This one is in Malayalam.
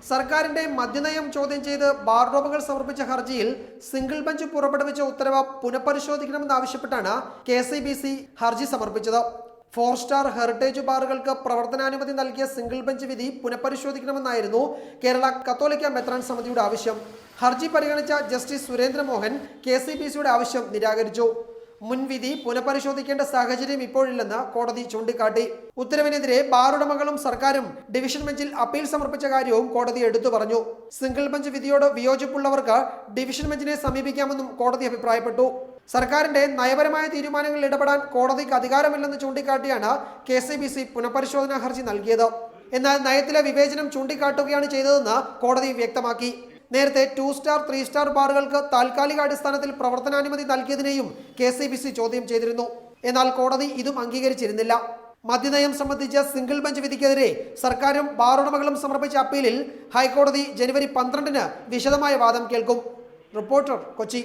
സർക്കാരിന്റെ മദ്യനയം ചോദ്യം ചെയ്ത് ബാർ ഉടമകൾ സമർപ്പിച്ച ഹർജിയിൽ സിംഗിൾ ബെഞ്ച് പുറപ്പെടുവിച്ച ഉത്തരവ് പുനഃപരിശോധിക്കണമെന്നാവശ്യപ്പെട്ടാണ് KCBC ഹർജി സമർപ്പിച്ചത്. 4 സ്റ്റാർ ഹെറിറ്റേജ് ബാറുകൾക്ക് പ്രവർത്തനാനുമതി നൽകിയ സിംഗിൾ ബെഞ്ച് വിധി പുനഃപരിശോധിക്കണമെന്നായിരുന്നു കേരള കത്തോലിക്ക മെത്രാൻ സമിതിയുടെ ആവശ്യം. ഹർജി പരിഗണിച്ച ജസ്റ്റിസ് സുരേന്ദ്ര മോഹൻ KCBCയുടെ ആവശ്യം നിരാകരിച്ചു. മുൻവിധി പുനഃപരിശോധിക്കേണ്ട സാഹചര്യം ഇപ്പോഴില്ലെന്ന് കോടതി ചൂണ്ടിക്കാട്ടി. ഉത്തരവിനെതിരെ ബാർ ഉടമകളും സർക്കാരും ഡിവിഷൻ ബെഞ്ചിൽ അപ്പീൽ സമർപ്പിച്ച കാര്യവും കോടതി എടുത്തു പറഞ്ഞു. സിംഗിൾ ബെഞ്ച് വിധിയോട് വിയോജിപ്പുള്ളവർക്ക് ഡിവിഷൻ ബെഞ്ചിനെ സമീപിക്കാമെന്നും കോടതി അഭിപ്രായപ്പെട്ടു. സർക്കാരിന്റെ നയപരമായ തീരുമാനങ്ങളിൽ ഇടപെടാൻ കോടതിക്ക് അധികാരമില്ലെന്ന് ചൂണ്ടിക്കാട്ടിയാണ് KCBC പുനഃപരിശോധനാ ഹർജി നൽകിയത്. എന്നാൽ നയത്തിലെ വിവേചനം ചൂണ്ടിക്കാട്ടുകയാണ് ചെയ്തതെന്ന് കോടതി വ്യക്തമാക്കി. നേരത്തെ 2 സ്റ്റാർ 3 സ്റ്റാർ ബാറുകൾക്ക് താൽക്കാലിക അടിസ്ഥാനത്തിൽ പ്രവർത്തനാനുമതി നൽകിയതിനെയും KCBC ചോദ്യം ചെയ്തിരുന്നു. എന്നാൽ കോടതി ഇതും അംഗീകരിച്ചിരുന്നില്ല. മദ്യനയം സംബന്ധിച്ച സിംഗിൾ ബെഞ്ച് വിധിക്കെതിരെ സർക്കാരും ബാർ ഉടമകളും സമർപ്പിച്ച അപ്പീലിൽ ഹൈക്കോടതി ജനുവരി 12-ന് വിശദമായ വാദം കേൾക്കും. റിപ്പോർട്ടർ, കൊച്ചി.